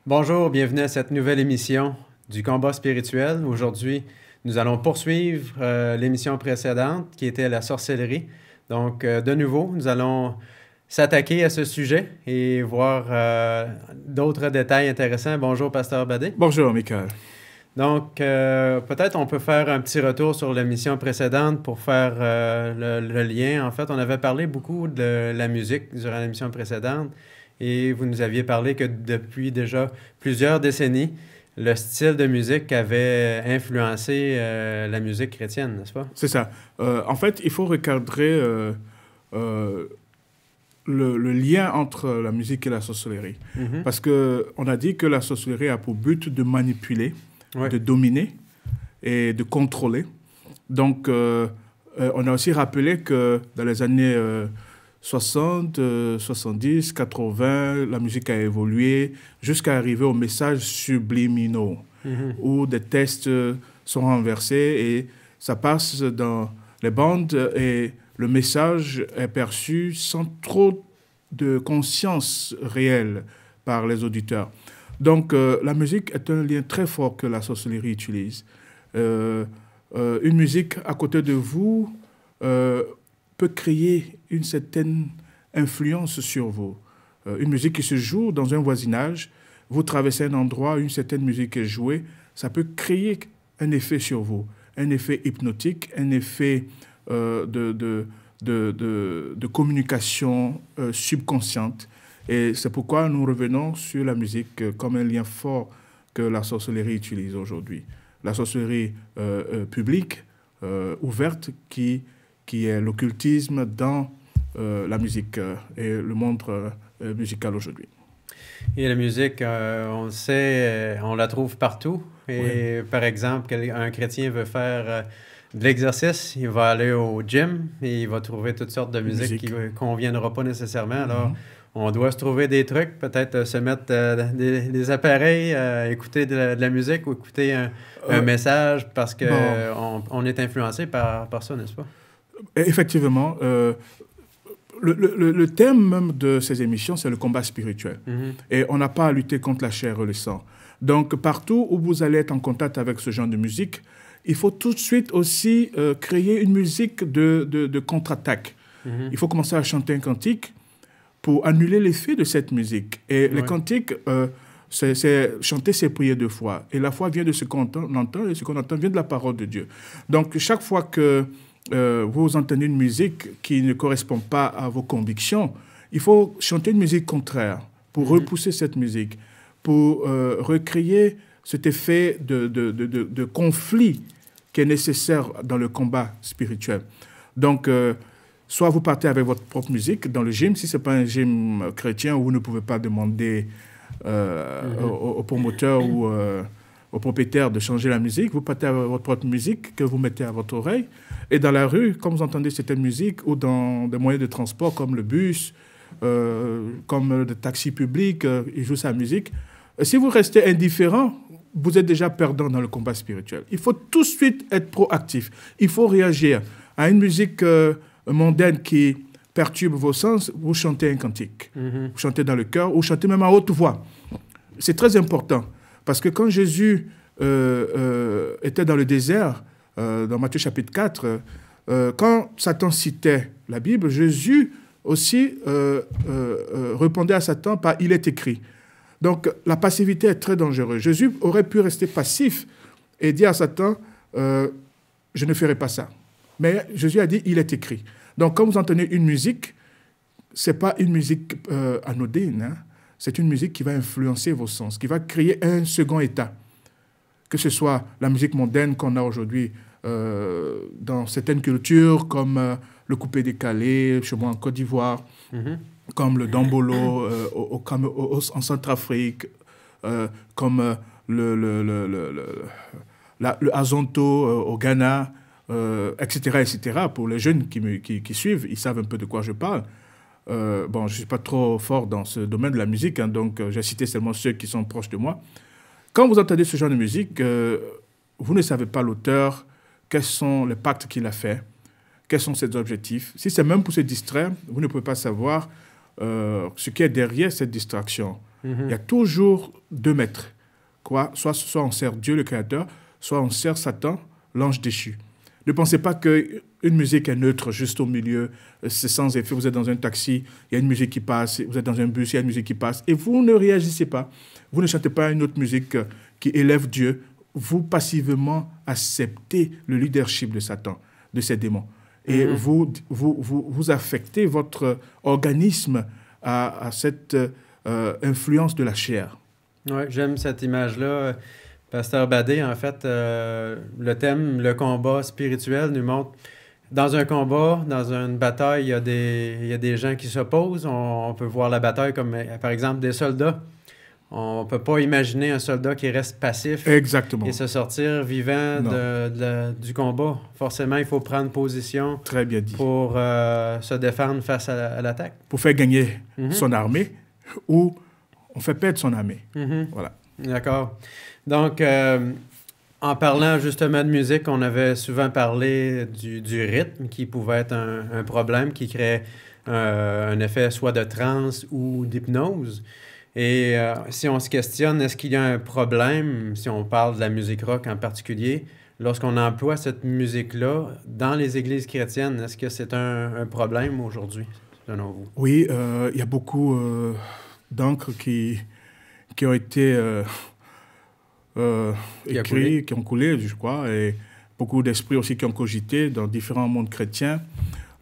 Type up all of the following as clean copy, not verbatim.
Bonjour, bienvenue à cette nouvelle émission du combat spirituel. Aujourd'hui, nous allons poursuivre l'émission précédente qui était la sorcellerie. Donc, de nouveau, nous allons s'attaquer à ce sujet et voir d'autres détails intéressants. Bonjour, Pasteur Badé. Bonjour, Michael. Donc, peut-être on peut faire un petit retour sur l'émission précédente pour faire le lien. En fait, on avait parlé beaucoup de la musique durant l'émission précédente. Et vous nous aviez parlé que depuis déjà plusieurs décennies, le style de musique avait influencé la musique chrétienne, n'est-ce pas? C'est ça. En fait, il faut recadrer le lien entre la musique et la sorcellerie. Parce qu'on a dit que la sorcellerie a pour but de manipuler, de dominer et de contrôler. Donc, on a aussi rappelé que dans les années 60, 70, 80, la musique a évolué jusqu'à arriver aux messages subliminaux, où des textes sont renversés et ça passe dans les bandes et le message est perçu sans trop de conscience réelle par les auditeurs. Donc, la musique est un lien très fort que la sorcellerie utilise. Une musique à côté de vous peut créer une certaine influence sur vous. Une musique qui se joue dans un voisinage, vous traversez un endroit, une certaine musique est jouée, ça peut créer un effet sur vous, un effet hypnotique, un effet de communication subconsciente. Et c'est pourquoi nous revenons sur la musique comme un lien fort que la sorcellerie utilise aujourd'hui. La sorcellerie publique, ouverte, qui est l'occultisme dans la musique et le monde musical aujourd'hui. Et la musique, on le sait, on la trouve partout. Et oui. Par exemple, un chrétien veut faire de l'exercice, il va aller au gym et il va trouver toutes sortes de musique qui ne conviendra pas nécessairement. Alors, on doit se trouver des trucs, peut-être se mettre des appareils, écouter de la musique ou écouter un message parce qu'on on est influencé par ça, n'est-ce pas? Effectivement. Le thème même de ces émissions, c'est le combat spirituel. Et on n'a pas à lutter contre la chair et le sang. Donc, partout où vous allez être en contact avec ce genre de musique, il faut tout de suite aussi créer une musique de contre-attaque. Il faut commencer à chanter un cantique pour annuler l'effet de cette musique. Et les cantiques, c'est chanter, c'est prier de foi. Et la foi vient de ce qu'on entend, et ce qu'on entend vient de la parole de Dieu. Donc, chaque fois que vous entendez une musique qui ne correspond pas à vos convictions, il faut chanter une musique contraire pour repousser cette musique, pour recréer cet effet de conflit qui est nécessaire dans le combat spirituel. Donc, soit vous partez avec votre propre musique dans le gym, si ce n'est pas un gym chrétien où vous ne pouvez pas demander au promoteur ou au propriétaire de changer la musique, vous partez avec votre propre musique que vous mettez à votre oreille. Et dans la rue, quand vous entendez certaine musique, ou dans des moyens de transport comme le bus, comme le taxi public, il joue sa musique. Si vous restez indifférent, vous êtes déjà perdant dans le combat spirituel. Il faut tout de suite être proactif. Il faut réagir à une musique mondaine qui perturbe vos sens. Vous chantez un cantique. Vous chantez dans le cœur ou chantez même à haute voix. C'est très important. Parce que quand Jésus était dans le désert, dans Matthieu chapitre 4, quand Satan citait la Bible, Jésus aussi répondait à Satan par « il est écrit ». Donc la passivité est très dangereuse. Jésus aurait pu rester passif et dire à Satan « je ne ferai pas ça ». Mais Jésus a dit « il est écrit ». Donc quand vous entendez une musique, ce n'est pas une musique anodine, hein. C'est une musique qui va influencer vos sens, qui va créer un second état. Que ce soit la musique mondaine qu'on a aujourd'hui dans certaines cultures, comme le coupé-décalé, chez moi en Côte d'Ivoire, comme le dombolo en Centrafrique, comme le azonto au Ghana, etc., etc. Pour les jeunes qui suivent, ils savent un peu de quoi je parle. Bon, je ne suis pas trop fort dans ce domaine de la musique, hein, donc j'ai cité seulement ceux qui sont proches de moi. Quand vous entendez ce genre de musique, vous ne savez pas l'auteur, quels sont les pactes qu'il a faits, quels sont ses objectifs. Si c'est même pour se distraire, vous ne pouvez pas savoir ce qui est derrière cette distraction. Il y a toujours deux maîtres. Quoi? Soit on sert Dieu le Créateur, soit on sert Satan, l'ange déchu. Ne pensez pas qu'une musique est neutre, juste au milieu, c'est sans effet. Vous êtes dans un taxi, il y a une musique qui passe, vous êtes dans un bus, il y a une musique qui passe, et vous ne réagissez pas. Vous ne chantez pas une autre musique qui élève Dieu. Vous passivement acceptez le leadership de Satan, de ses démons. Et vous affectez votre organisme à cette influence de la chair. Oui, j'aime cette image-là. Pasteur Badé, en fait, le thème, le combat spirituel, nous montre, dans un combat, dans une bataille, il y a des gens qui s'opposent. On peut voir la bataille comme, par exemple, des soldats. On ne peut pas imaginer un soldat qui reste passif. Exactement. Et se sortir vivant du combat. Forcément, il faut prendre position. Très bien dit. Pour se défendre face à l'attaque. Pour faire gagner son armée ou on fait perdre son armée. Voilà. D'accord. Donc, en parlant justement de musique, on avait souvent parlé du rythme qui pouvait être un problème qui crée un effet soit de transe ou d'hypnose. Et si on se questionne, est-ce qu'il y a un problème, si on parle de la musique rock en particulier, lorsqu'on emploie cette musique-là dans les églises chrétiennes, est-ce que c'est un problème aujourd'hui, selon vous? Oui, il y a beaucoup d'encre qui ont été écrits, qui ont coulé, je crois, et beaucoup d'esprits aussi qui ont cogité dans différents mondes chrétiens.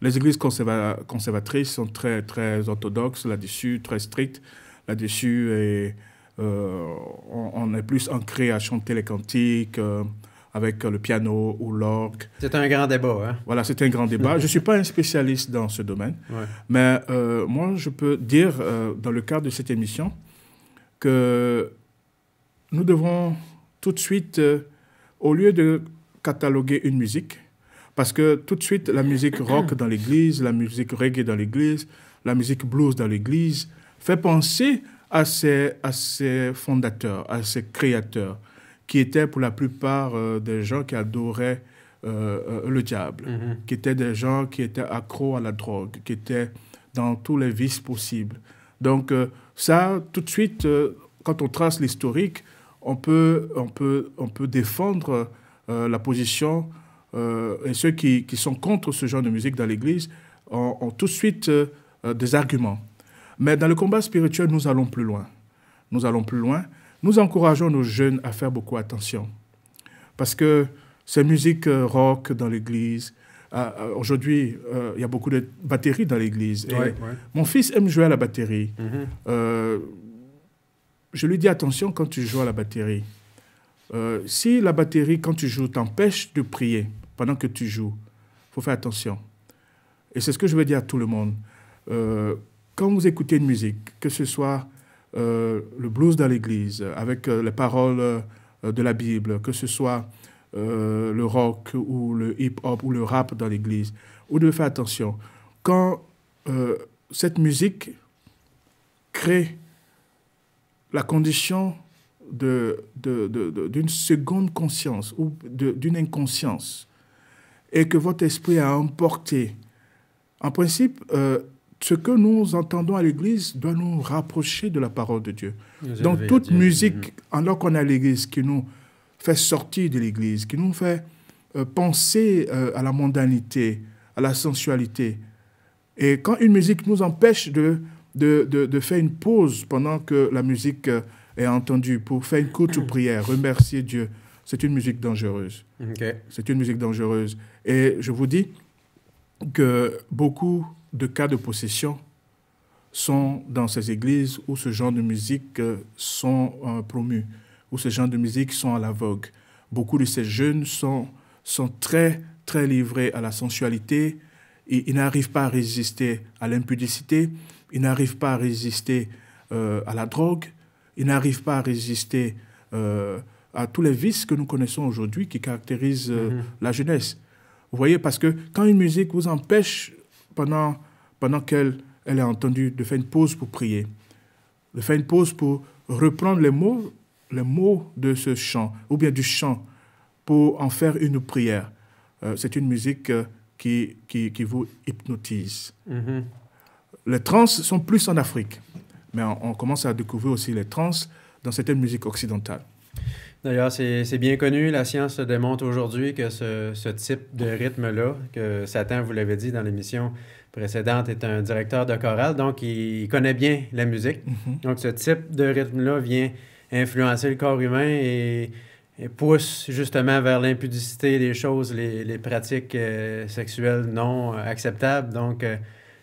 Les églises conservatrices sont très, très orthodoxes là-dessus, très strictes là-dessus, et on est plus ancré à chanter les cantiques avec le piano ou l'orgue. C'est un grand débat, hein? Voilà, c'est un grand débat. Je ne suis pas un spécialiste dans ce domaine, mais moi, je peux dire, dans le cadre de cette émission, que nous devons tout de suite, au lieu de cataloguer une musique, parce que tout de suite, la musique rock dans l'église, la musique reggae dans l'église, la musique blues dans l'église, fait penser à ces fondateurs, à ces créateurs, qui étaient pour la plupart des gens qui adoraient le diable, qui étaient des gens qui étaient accros à la drogue, qui étaient dans tous les vices possibles. Donc ça, tout de suite, quand on trace l'historique, on peut défendre la position, et ceux qui sont contre ce genre de musique dans l'Église ont tout de suite des arguments. Mais dans le combat spirituel, nous allons plus loin. Nous allons plus loin. Nous encourageons nos jeunes à faire beaucoup attention. Parce que ces musiques rock dans l'Église, aujourd'hui, il y a beaucoup de batteries dans l'Église. Mon fils aime jouer à la batterie. Je lui dis attention quand tu joues à la batterie. Si la batterie, quand tu joues, t'empêche de prier pendant que tu joues, il faut faire attention. Et c'est ce que je veux dire à tout le monde. Quand vous écoutez une musique, que ce soit le blues dans l'église, avec les paroles de la Bible, que ce soit le rock ou le hip-hop ou le rap dans l'église, vous devez faire attention. Quand cette musique crée la condition d'une seconde conscience ou d'une inconscience et que votre esprit a emporté, en principe, ce que nous entendons à l'église doit nous rapprocher de la parole de Dieu. Donc toute musique, alors qu'on est à l'église, qui nous fait sortir de l'église, qui nous fait penser à la mondanité, à la sensualité. Et quand une musique nous empêche de faire une pause pendant que la musique est entendue, pour faire une courte prière, remercier Dieu, c'est une musique dangereuse. C'est une musique dangereuse. Et je vous dis que beaucoup de cas de possession sont dans ces églises où ce genre de musique sont promus, où ce genre de musique sont à la vogue. Beaucoup de ces jeunes sont très, très livrés à la sensualité. Ils n'arrivent pas à résister à l'impudicité, ils n'arrivent pas à résister à la drogue, ils n'arrivent pas à résister à tous les vices que nous connaissons aujourd'hui qui caractérisent la jeunesse. Vous voyez, parce que quand une musique vous empêche, pendant qu'elle est entendue, de faire une pause pour prier, de faire une pause pour reprendre les mots de ce chant, ou bien du chant, pour en faire une prière, c'est une musique qui vous hypnotise. Les trans sont plus en Afrique. mais on commence à découvrir aussi les trans dans certaines musiques occidentales. D'ailleurs, c'est bien connu, la science démontre aujourd'hui que ce type de rythme-là, que Satan, vous l'avez dit dans l'émission précédente, est un directeur de chorale, donc il connaît bien la musique. Donc ce type de rythme-là vient influencer le corps humain et pousse justement vers l'impudicité des choses, les pratiques sexuelles non acceptables. Donc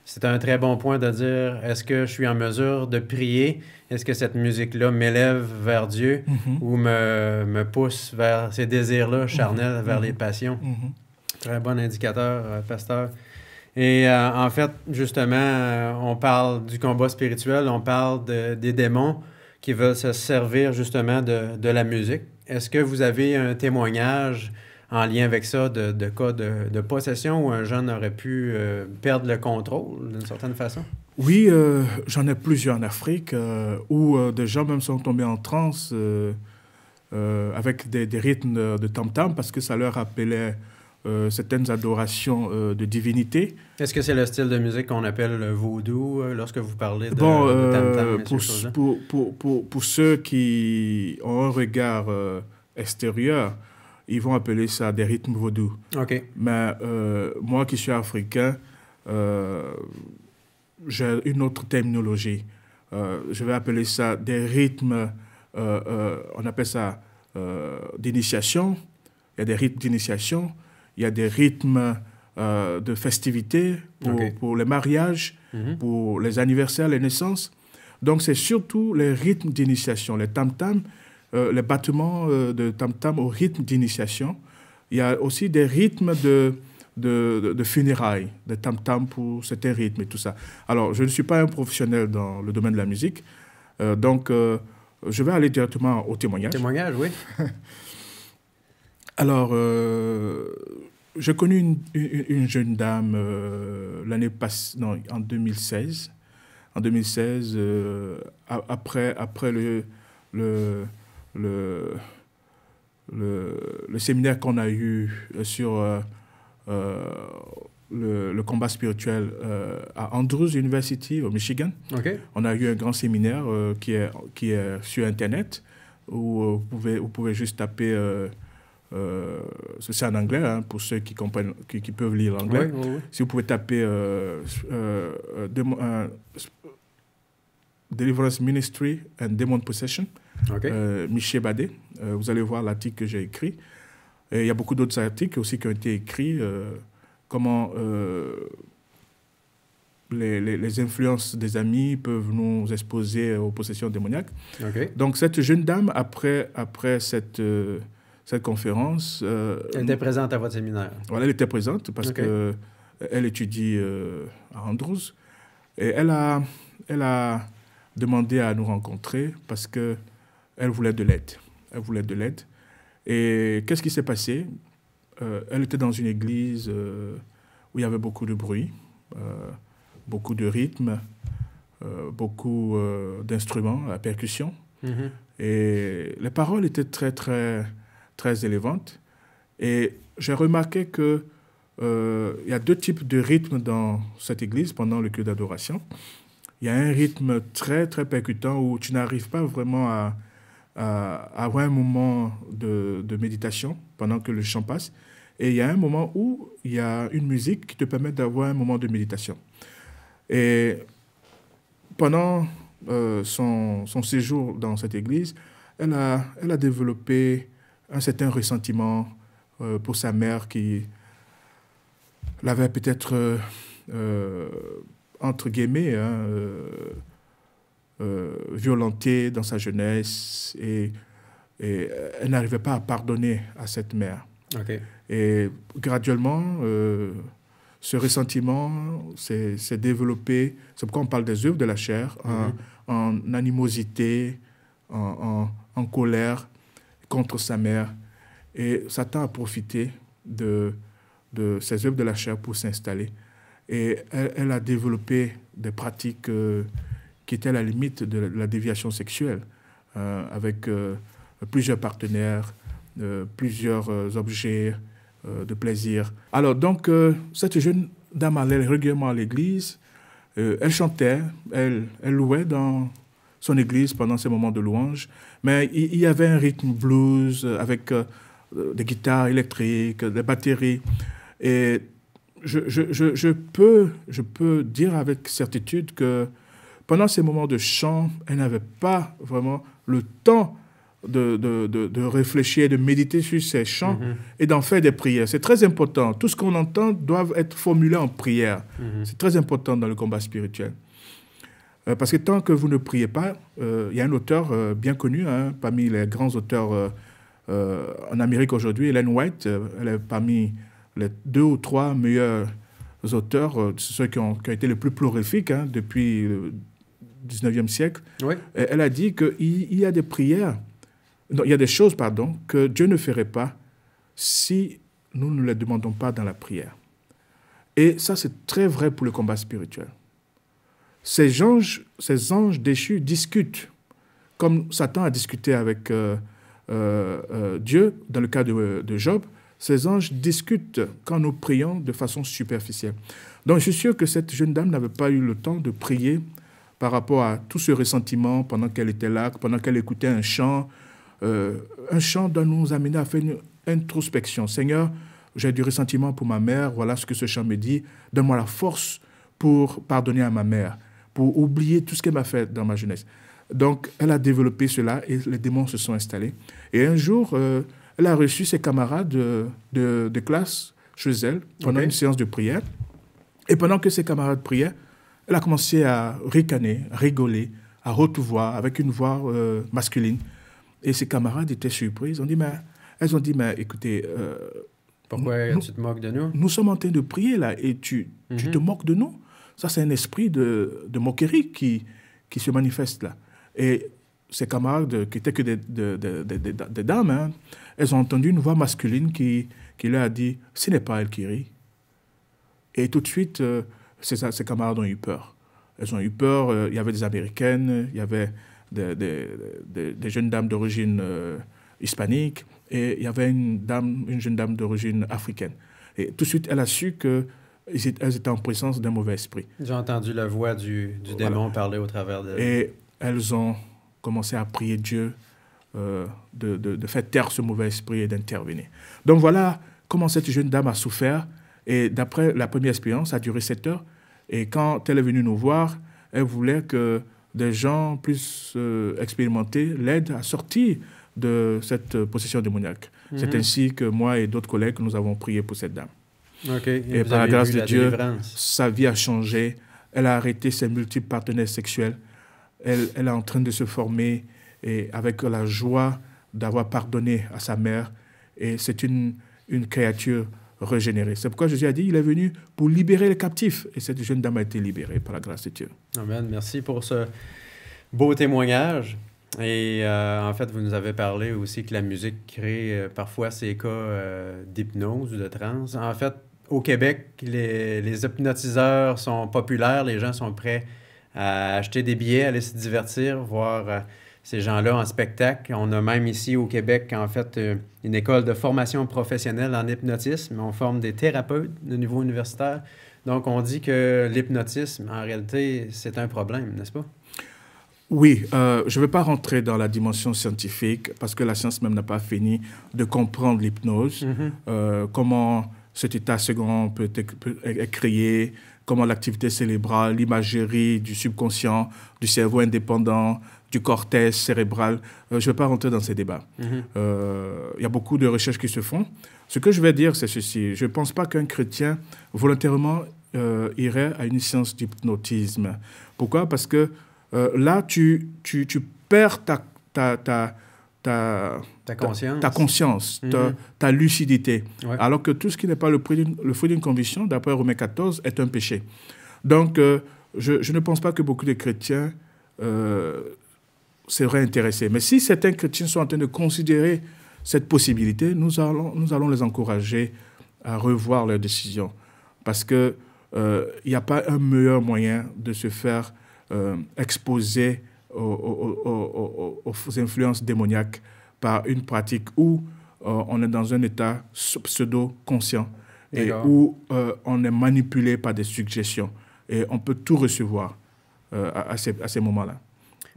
c'est un très bon point de dire, est-ce que je suis en mesure de prier? Est-ce que cette musique-là m'élève vers Dieu ou me pousse vers ces désirs-là charnels, vers les passions? Très bon indicateur, pasteur. Et en fait, justement, on parle du combat spirituel, on parle des démons qui veulent se servir justement de la musique. Est-ce que vous avez un témoignage en lien avec ça de cas de possession où un jeune aurait pu perdre le contrôle d'une certaine façon? Oui, j'en ai plusieurs en Afrique où des gens même sont tombés en transe avec des rythmes de tam-tam parce que ça leur rappelait certaines adorations de divinités. Est-ce que c'est le style de musique qu'on appelle le vaudou lorsque vous parlez de tam-tam? Pour ceux qui ont un regard extérieur, ils vont appeler ça des rythmes vaudous. OK. Mais moi qui suis africain, j'ai une autre terminologie. Je vais appeler ça des rythmes, on appelle ça d'initiation. Il y a des rythmes d'initiation, il y a des rythmes de festivité pour les mariages, pour les anniversaires, les naissances. Donc c'est surtout les rythmes d'initiation, les tam-tams, les battements de tam-tam au rythme d'initiation. Il y a aussi des rythmes de funérailles, de tam-tam pour certains rythmes et tout ça. Alors, je ne suis pas un professionnel dans le domaine de la musique, donc je vais aller directement au témoignage. Témoignage, oui. Alors, j'ai connu une jeune dame l'année passée, non, en 2016. En 2016, après le séminaire qu'on a eu sur le combat spirituel à Andrews University, au Michigan. Okay. On a eu un grand séminaire qui est sur Internet, où vous pouvez juste taper, c'est en anglais, hein, pour ceux qui comprennent, qui peuvent lire l'anglais. Oui. Si vous pouvez taper Deliverance Ministry and Demon Possession, Miché Badé, vous allez voir l'article que j'ai écrit. Et il y a beaucoup d'autres articles aussi qui ont été écrits, comment les influences des amis peuvent nous exposer aux possessions démoniaques. Donc cette jeune dame, après cette conférence... elle était présente à votre séminaire. Voilà, elle était présente parce qu'elle étudie à Andrews. Et elle a demandé à nous rencontrer parce qu'elle voulait de l'aide. Elle voulait de l'aide. Et qu'est-ce qui s'est passé? Elle était dans une église où il y avait beaucoup de bruit, beaucoup de rythme, beaucoup d'instruments, la percussion. Et les paroles étaient très, très, très élévantes. Et j'ai remarqué qu'il y a deux types de rythmes dans cette église pendant le culte d'adoration. Il y a un rythme très, très percutant où tu n'arrives pas vraiment à avoir un moment de méditation pendant que le chant passe. Et il y a un moment où il y a une musique qui te permet d'avoir un moment de méditation. Et pendant son séjour dans cette église, elle a développé un certain ressentiment pour sa mère qui l'avait peut-être, entre guillemets, violentée dans sa jeunesse et elle n'arrivait pas à pardonner à cette mère. Et graduellement, ce ressentiment s'est développé. C'est pourquoi on parle des œuvres de la chair, en animosité, en colère contre sa mère. Et Satan a profité de ces œuvres de la chair pour s'installer. Et elle a développé des pratiques qui étaient à la limite de la déviation sexuelle, avec plusieurs partenaires, plusieurs objets de plaisir. Alors donc, cette jeune dame allait régulièrement à l'église Elle chantait, elle louait dans son église pendant ses moments de louange, mais il y avait un rythme blues avec des guitares électriques, des batteries. Et je peux dire avec certitude que pendant ces moments de chant, elle n'avait pas vraiment le temps de réfléchir, de méditer sur ces chants et d'en faire des prières. C'est très important. Tout ce qu'on entend doit être formulé en prière. C'est très important dans le combat spirituel. Parce que tant que vous ne priez pas, il y a un auteur bien connu, parmi les grands auteurs en Amérique aujourd'hui, Ellen White. Elle est parmi les 2 ou 3 meilleurs auteurs, ceux qui ont été les plus prolifiques depuis le 19e siècle. Oui. Elle a dit qu'il y a des prières, non, il y a des choses, pardon, que Dieu ne ferait pas si nous ne les demandons pas dans la prière. Et ça, c'est très vrai pour le combat spirituel. Ces anges déchus discutent, comme Satan a discuté avec Dieu dans le cas de Job. Ces anges discutent quand nous prions de façon superficielle. Donc, je suis sûr que cette jeune dame n'avait pas eu le temps de prier par rapport à tout ce ressentiment pendant qu'elle était là, pendant qu'elle écoutait un chant. Un chant doit nous amener à faire une introspection. Seigneur, j'ai du ressentiment pour ma mère, voilà ce que ce chant me dit. Donne-moi la force pour pardonner à ma mère, pour oublier tout ce qu'elle m'a fait dans ma jeunesse. Donc, elle a développé cela et les démons se sont installés. Et un jour, elle a reçu ses camarades de classe chez elle pendant une séance de prière. Et pendant que ses camarades priaient, elle a commencé à ricaner, à rigoler, à haute voix, avec une voix masculine. Et ses camarades étaient surpris. Elles ont dit, mais écoutez... pourquoi tu te moques de nous? Nous sommes en train de prier là et tu te moques de nous. Ça, c'est un esprit de moquerie qui se manifeste là. Et ses camarades, qui étaient que des dames, elles ont entendu une voix masculine qui leur a dit « Ce n'est pas elle qui rit ». Et tout de suite, ses camarades ont eu peur. Elles ont eu peur. Il y avait des Américaines, il y avait des jeunes dames d'origine hispanique et il y avait une jeune dame d'origine africaine. Et tout de suite, elle a su qu'elles étaient en présence d'un mauvais esprit. J'ai entendu la voix du démon parler au travers de... Et elles ont commencé à prier Dieu de faire taire ce mauvais esprit et d'intervenir. Donc voilà comment cette jeune dame a souffert. Et d'après la première expérience, ça a duré 7 heures. Et quand elle est venue nous voir, elle voulait que des gens plus expérimentés l'aident à sortir de cette possession démoniaque. C'est ainsi que moi et d'autres collègues, nous avons prié pour cette dame. Et par la grâce de Dieu, sa vie a changé. Elle a arrêté ses multiples partenaires sexuels. Elle est en train de se former et avec la joie d'avoir pardonné à sa mère. Et c'est une créature régénérée. C'est pourquoi Jésus a dit, il est venu pour libérer les captifs. Et cette jeune dame a été libérée par la grâce de Dieu. Amen. Merci pour ce beau témoignage. Et en fait, vous nous avez parlé aussi que la musique crée parfois ces cas d'hypnose ou de transe. En fait, au Québec, les hypnotiseurs sont populaires. Les gens sont prêts à acheter des billets, aller se divertir, voir ces gens-là en spectacle. On a même ici au Québec, en fait, une école de formation professionnelle en hypnotisme. On forme des thérapeutes de niveau universitaire. Donc, on dit que l'hypnotisme, en réalité, c'est un problème, n'est-ce pas? Oui, je ne vais pas rentrer dans la dimension scientifique parce que la science même n'a pas fini de comprendre l'hypnose, comment cet état second peut être créé, comment l'activité cérébrale, l'imagerie du subconscient, du cerveau indépendant, du cortex cérébral. Je ne vais pas rentrer dans ces débats. Il y a beaucoup de recherches qui se font. Ce que je vais dire, c'est ceci. Je ne pense pas qu'un chrétien volontairement irait à une séance d'hypnotisme. Pourquoi? Parce que là, tu perds ta conscience, ta lucidité. Ouais. Alors que tout ce qui n'est pas le fruit d'une conviction, d'après Romains 14, est un péché. Donc, je ne pense pas que beaucoup de chrétiens seraient intéressés. Mais si certains chrétiens sont en train de considérer cette possibilité, nous allons les encourager à revoir leurs décisions. Parce qu'il n'y a pas un meilleur moyen de se faire exposer aux influences démoniaques par une pratique où on est dans un état pseudo-conscient et où on est manipulé par des suggestions. et on peut tout recevoir à ces moments-là.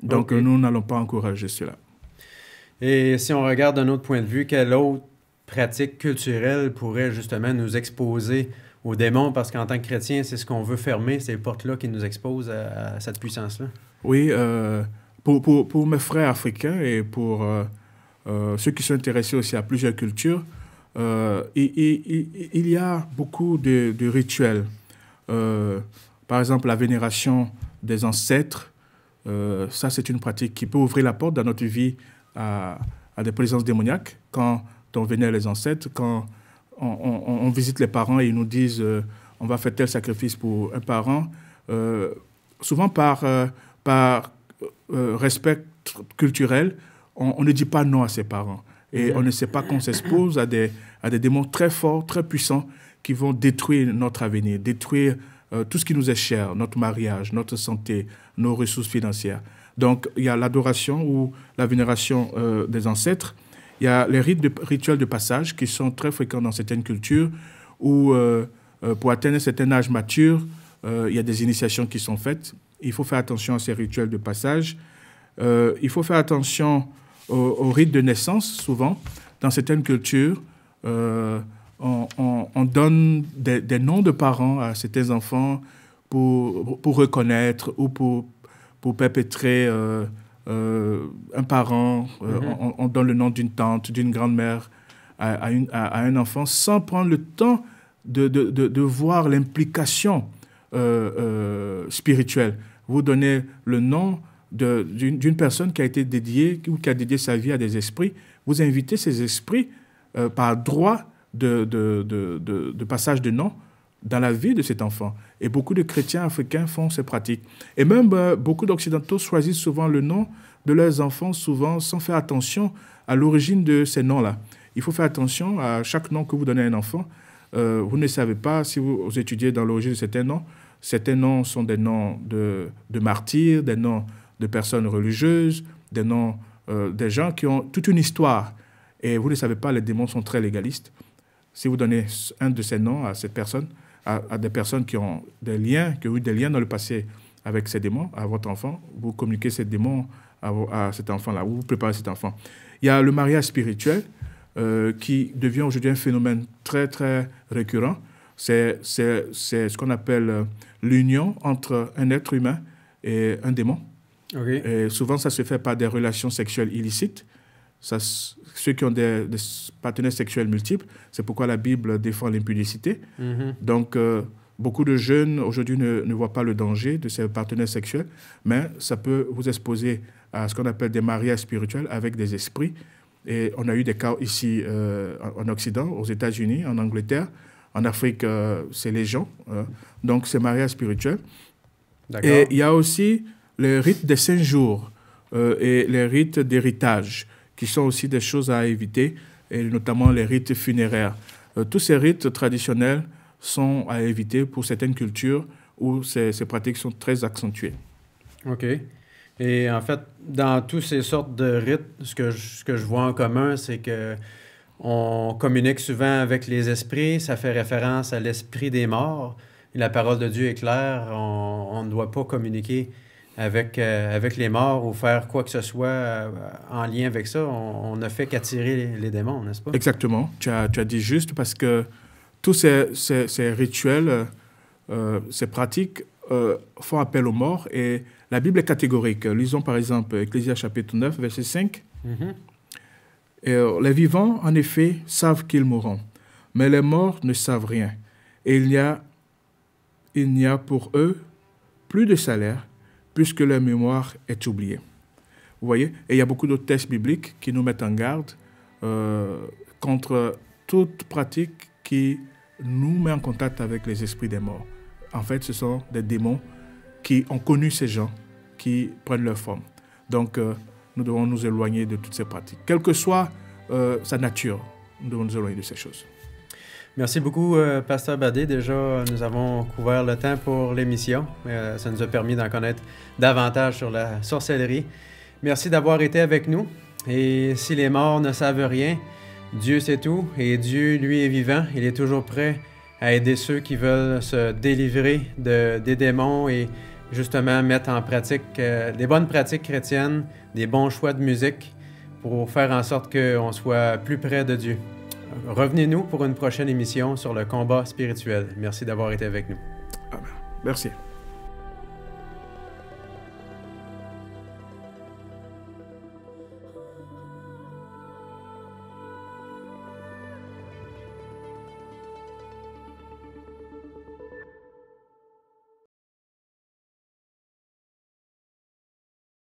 Donc, nous n'allons pas encourager cela. Et si on regarde d'un autre point de vue, quelle autre pratique culturelle pourrait justement nous exposer aux démons? Parce qu'en tant que chrétien, c'est ce qu'on veut fermer, ces portes-là qui nous exposent à cette puissance-là. Oui, pour mes frères africains et pour ceux qui sont intéressés aussi à plusieurs cultures, il y a beaucoup de rituels. Par exemple, la vénération des ancêtres, ça c'est une pratique qui peut ouvrir la porte dans notre vie à des présences démoniaques. Quand on vénère les ancêtres, quand on visite les parents et ils nous disent on va faire tel sacrifice pour un parent, souvent par respect culturel, on ne dit pas non à ses parents. Et on ne sait pas qu'on s'expose à des démons très forts, très puissants, qui vont détruire notre avenir, détruire tout ce qui nous est cher, notre mariage, notre santé, nos ressources financières. Donc, il y a l'adoration ou la vénération des ancêtres. Il y a les rituels de passage qui sont très fréquents dans certaines cultures où, pour atteindre un certain âge mature, il y a des initiations qui sont faites. Il faut faire attention à ces rituels de passage. Il faut faire attention aux rites de naissance, souvent. Dans certaines cultures, on donne des noms de parents à certains enfants pour reconnaître ou pour perpétrer un parent. On donne le nom d'une tante, d'une grand-mère à un enfant sans prendre le temps de voir l'implication spirituelle. Vous donnez le nom d'une personne qui a été dédiée ou qui a dédié sa vie à des esprits. Vous invitez ces esprits par droit de passage de nom dans la vie de cet enfant. Et beaucoup de chrétiens africains font ces pratiques. Et même beaucoup d'Occidentaux choisissent souvent le nom de leurs enfants, souvent sans faire attention à l'origine de ces noms-là. Il faut faire attention à chaque nom que vous donnez à un enfant. Vous ne savez pas, si vous étudiez dans l'origine de certains noms sont des noms de martyrs, des noms de personnes religieuses, des noms des gens qui ont toute une histoire. Et vous ne savez pas, les démons sont très légalistes. Si vous donnez un de ces noms à cette personne, à des personnes qui ont des liens, qui ont eu des liens dans le passé avec ces démons, à votre enfant, vous communiquez ces démons à cet enfant-là, ou vous préparez cet enfant. Il y a le mariage spirituel qui devient aujourd'hui un phénomène très, très récurrent. C'est ce qu'on appelle l'union entre un être humain et un démon. Okay. Et souvent, ça se fait par des relations sexuelles illicites. Ceux qui ont des partenaires sexuels multiples, c'est pourquoi la Bible défend l'impudicité. Donc, beaucoup de jeunes aujourd'hui ne voient pas le danger de ces partenaires sexuels, mais ça peut vous exposer à ce qu'on appelle des mariages spirituels avec des esprits. Et on a eu des cas ici en Occident, aux États-Unis, en Angleterre. En Afrique, c'est légion. Donc, c'est mariage spirituel. Et il y a aussi les rites des 5 jours et les rites d'héritage, qui sont aussi des choses à éviter, et notamment les rites funéraires. Tous ces rites traditionnels sont à éviter pour certaines cultures où ces pratiques sont très accentuées. OK. Et en fait, dans toutes ces sortes de rites, ce que je vois en commun, c'est que on communique souvent avec les esprits. Ça fait référence à l'esprit des morts. Et la parole de Dieu est claire. On ne doit pas communiquer avec les morts ou faire quoi que ce soit en lien avec ça. On ne fait qu'attirer les démons, n'est-ce pas? Exactement. Tu as dit juste, parce que tous ces rituels, ces pratiques font appel aux morts. Et la Bible est catégorique. Lisons par exemple Ecclésiaste chapitre 9, verset 5. Et, les vivants, en effet, savent qu'ils mourront, mais les morts ne savent rien. Et il n'y a pour eux plus de salaire, puisque leur mémoire est oubliée. Vous voyez? Et il y a beaucoup d'autres textes bibliques qui nous mettent en garde contre toute pratique qui nous met en contact avec les esprits des morts. En fait, ce sont des démons qui ont connu ces gens, qui prennent leur forme. Donc, nous devons nous éloigner de toutes ces pratiques. Quelle que soit sa nature, nous devons nous éloigner de ces choses. Merci beaucoup, Pasteur Badé. Déjà, nous avons couvert le temps pour l'émission. Ça nous a permis d'en connaître davantage sur la sorcellerie. Merci d'avoir été avec nous. Et si les morts ne savent rien, Dieu sait tout et Dieu, lui, est vivant. Il est toujours prêt à aider ceux qui veulent se délivrer des démons et justement mettre en pratique des bonnes pratiques chrétiennes, des bons choix de musique pour faire en sorte qu'on soit plus près de Dieu. Revenez-nous pour une prochaine émission sur le combat spirituel. Merci d'avoir été avec nous. Amen. Merci.